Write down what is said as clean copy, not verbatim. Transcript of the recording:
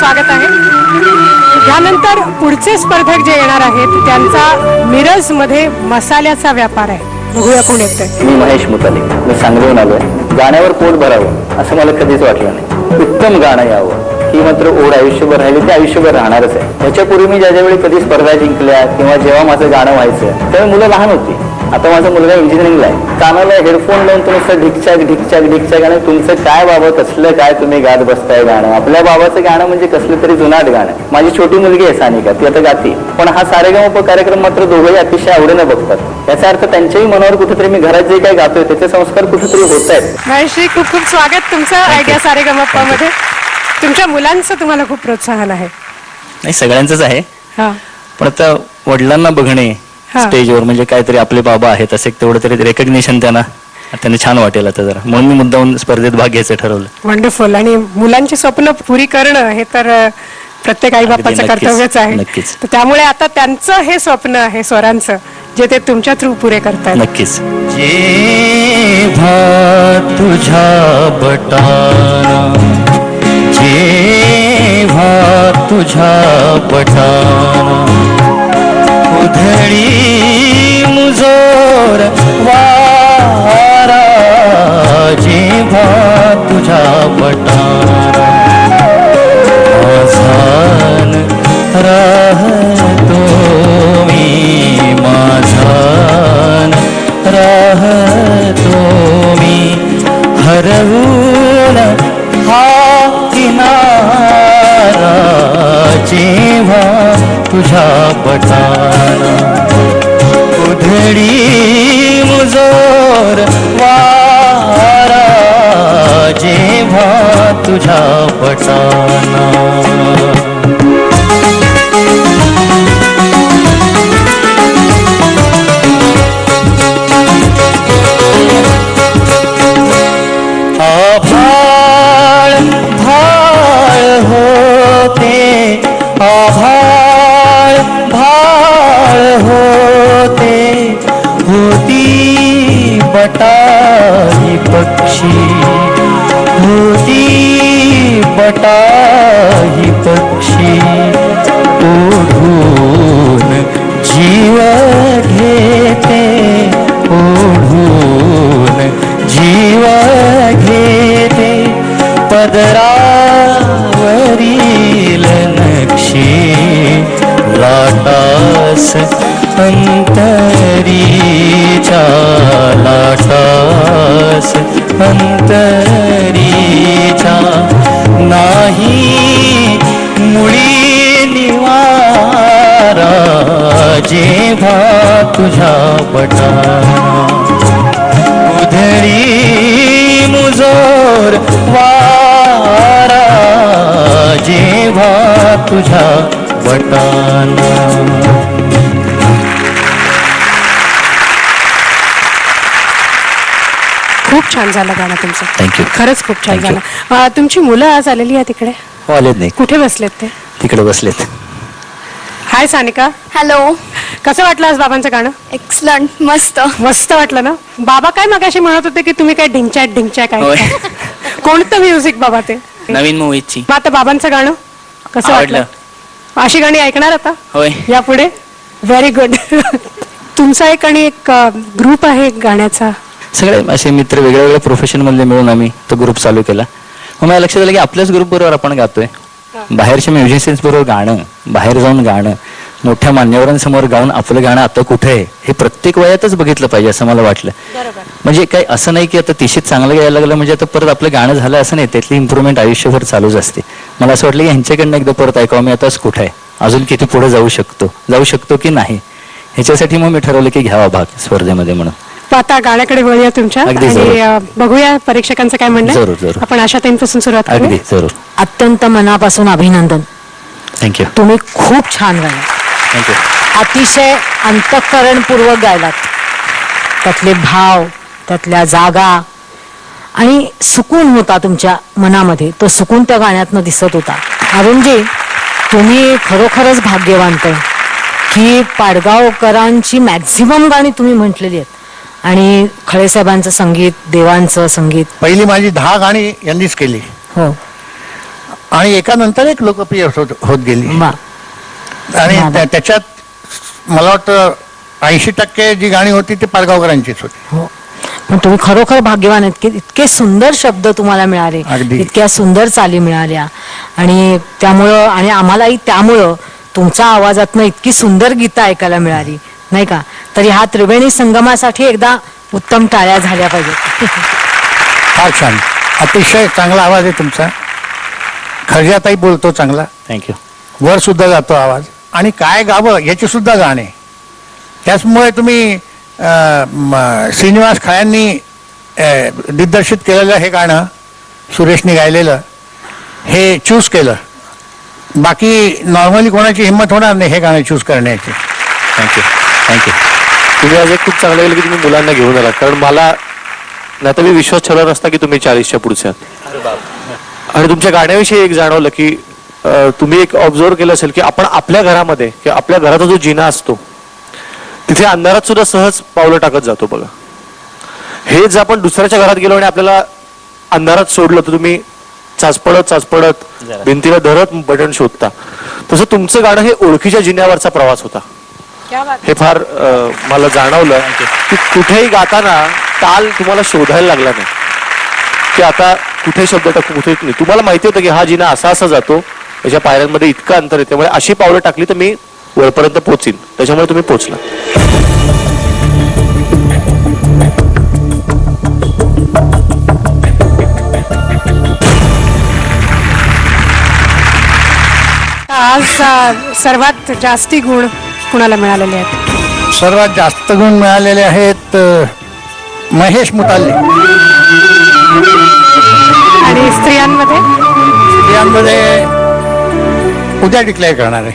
स्वागत आहे. यानंतर पुढचे स्पर्धक जे येणार आहेत त्यांचा मिरजमध्ये मसाल्याचा व्यापार आहे. बघूया कोण येतंय. मी महेश मुताले, मी सांगलीहून आलोय. गाण्यावर पोट भरावं असं मला कधीच वाटलं नाही. उत्तम गाणं यावं ही मात्र ओढ आयुष्यभर राहिली, ते आयुष्यभर राहणारच आहे. याच्यापूर्वी मी ज्यावेळी कधी स्पर्धा जिंकल्या किंवा जेव्हा माझं गाणं व्हायचं त्यावेळी मुलं लहान होती. आता माझा मुलगा इंजिनिअरिंगला आहे. कानाला हेडफोन लावून तुम्ही ढिकचाक ढिकचाक ढिकचाक गाणं, तुमचं काय बाबा कसलं काय तुम्ही गात बसताय गाणं. आपल्या बाबाचं गाणं म्हणजे कसलं तरी जुनाट गाणं. माझी छोटी मुलगी आहे सानिका, ती आता गाते. पण हा सारेगमप कार्यक्रम मात्र दोघंही अतिशय आवडीनं बघतात. याचा अर्थ त्यांच्याही मनावर कुठेतरी मी घरात जे काही गातोय त्याचे संस्कार कुठेतरी होत आहेत. महेशजी, खूप खूप स्वागत तुमचं आयडिया सारेगमपमध्ये. तुमच्या मुलांचं तुम्हाला खूप प्रोत्साहन आहे. नाही, सगळ्यांचंच आहे. पण आता वडिलांना बघणे स्टेजवर म्हणजे काहीतरी आपले बाबा आहेत असं तेवढं तरी रेकग्नेशन त्यांना छान वाटेल आता जरा, म्हणून मी मुद्दाहून स्पर्धेत भाग घ्यायचं ठरवलं. वंडरफुल. आणि मुलांची स्वप्न पुरी करणं हे तर प्रत्येक आई बापाचं कर्तव्यच आहे. नक्कीच. त्यामुळे आता त्यांचं हे स्वप्न आहे स्वरांचं, जे ते तुमच्या थ्रू पुरे करतात. नक्कीच. जेव्हा तुझ्या बटाना, जेव्हा तुझ्या बटाना उधळी मुजोर वारा, जेव्हा तुझ्या बटाना माझान राहतो मी, माझान राहतो मी, हरवून हा किनारा, जेव्हा तुझ्या बटाना उधळी मुजोर वारा, जेव्हा तुझ्या बटाना. आभाळ भाळ होते, आभाळ भाळ होते, होती बटाई पक्षी, होती बटाई पक्षी, ओढून जीव घेते, ओढून जीव घेते, पदरावरील नक्षी लाटास अंतरीच्या, लाटास अंतरीच्या, नाही मुळी निवारा, जेव्हा तुझ्या बटाना उधळी मुजोर वारा, जेव्हा तुझ्या बटाना. खूप छान झालं गाणं तुमचं. थँक्यू. खरंच खूप छान झालं. तुमची मुलं आज आलेली आहे तिकडे? आलेत नाही, कुठे बसलेत ते? तिकडे बसलेत. हाय सानिका. हॅलो. कसं वाटलं आज बाबांचं गाणं? एक्सलंट. मस्त मस्त वाटलं ना. बाबा काय मगाशी म्हणत होते की तुम्ही काय ढिंचॅक ढिंचॅक आहे. कोणतं म्युझिक बाबा ते? नवीन मूवीची. मग आता बाबांचं गाणं कसं वाटलं? अशी गाणी ऐकणार आता होय यापुढे? Very good. तुमचा एक आणि एक ग्रुप आहे गाण्याचा. सगळे असे मित्र वेगळ्या वेगळ्या प्रोफेशन मधले मिळून आम्ही तो ग्रुप चालू केला. मग मला लक्षात आलं की आपल्याच ग्रुप बरोबर आपण गातोय. बाहेरच्या म्युझिशियन्स बरोबर गाणं, बाहेर जाऊन गाणं, मोठ्या मान्यवरांसमोर गाऊन आपलं गाणं आता कुठे आहे हे प्रत्येक वयातच बघितलं पाहिजे असं मला वाटलं. म्हणजे काही असं नाही की आता तिशीत चांगलं गायला लागलं म्हणजे आता परत आपलं गाणं झालं असं नाही. त्यातली इम्प्रुव्हमेंट आयुष्यभर चालूच असते. मला असं वाटलं की ह्यांच्याकडनं एकदा परत ऐकावं मी आताच कुठे आहे, अजून किती पुढे जाऊ शकतो की नाही. ह्याच्यासाठी मग मी ठरवलं की घ्यावा भाग स्पर्धेमध्ये म्हणून. आता गाण्याकडे वळूया तुमच्या आणि बघूया परीक्षकांचं काय म्हणणं. जरूर जरूर. आपण आशा ताईंपासून सुरुवात करूया. अगदी जरूर. अत्यंत मनापासून अभिनंदन. थँक्यू. तुम्ही खूप छान गायला, थँक्यू. अतिशय अंतःकरणपूर्वक गायलात. त्यातले भाव, त्यातल्या जागा आणि सुकून होता तुमच्या मनामध्ये. तो सुकून त्या गाण्यातनं दिसत होता. अरुणजी, तुम्ही खरोखरच भाग्यवान आहे की पाडगावकरांची मॅक्झिमम गाणी तुम्ही म्हटलेली आहेत आणि खळेसाहेबांचं संगीत, देवांचं संगीत. पहिली माझी 10 गाणी यांनीच केली. हो. आणि एकानंतर एक लोकप्रिय होत गेली. वा. आणि वा. त्याच्यात मला वाटतं 80% जी गाणी होती ती पारगावकरांचीच होती. हो. पण तुम्ही खरोखर भाग्यवान आहेत की इतके सुंदर शब्द तुम्हाला मिळाले, अगदी. इतक्या सुंदर चाली मिळाल्या, आणि त्यामुळं आणि आम्हालाही त्यामुळं तुमच्या आवाजातनं इतकी सुंदर गीतं ऐकायला मिळाली, नाही का? तरी हा त्रिवेणी संगमासाठी एकदा उत्तम टाळ्या झाल्या पाहिजेत. फार छान, अतिशय चांगला आवाज आहे तुमचा. खर्जाताई बोलतो चांगला, थँक्यू. वर सुद्धा जातो आवाज, आणि काय गावं याची सुद्धा गाणे. त्याचमुळे तुम्ही श्रीनिवास खळ्यांनी दिग्दर्शित केलेलं हे गाणं, सुरेशने गायलेलं, हे चूज केलं. बाकी नॉर्मली कोणाची हिंमत होणार नाही हे गाणं चूज करण्याची. थँक्यू. तुम्ही आज एक खूप चांगलं केलं की तुम्ही मुलांना घेऊन आला, कारण मला नाही तर मी विश्वास ठेवला नसता की तुम्ही 40च्या पुढच्या आहात. आणि तुमच्या गाण्याविषयी एक जाणवलं की तुम्ही एक ऑब्झर्व केलं असेल की आपण आपल्या घरामध्ये किंवा आपल्या घराचा जो जिना असतो तिथे अंधारात सुद्धा सहज पावलं टाकत जातो बघा. हेच आपण दुसऱ्याच्या घरात गेलो आणि आपल्याला अंधारात सोडलं तर तुम्ही चाचपडत भिंतीला धरत बटन शोधता. तसं तुमचं गाणं हे ओळखीच्या जिन्यावरचा प्रवास होता. हे फार मला जाणवलं की कुठेही गाताना ताल तुम्हाला शोधायला लागला नाही की आता कुठे शब्द टाकू कुठे नाही. तुम्हाला माहिती होतं की हा जिना असा असा जातो, याच्या पायऱ्यांमध्ये इतकं अंतर आहे, त्यामुळे अशी पावलं टाकली तर मी वरपर्यंत पोहोचीन, त्याच्यामुळे तुम्ही पोहोचला. आज सर्वात जास्ती गुण कुणाला मिळालेले आहेत? सर्वात जास्त गुण मिळालेले आहेत महेश मुताल्ले. आणि स्त्रियांमध्ये यामध्ये उद्या डिक्लेअर करणार आहे.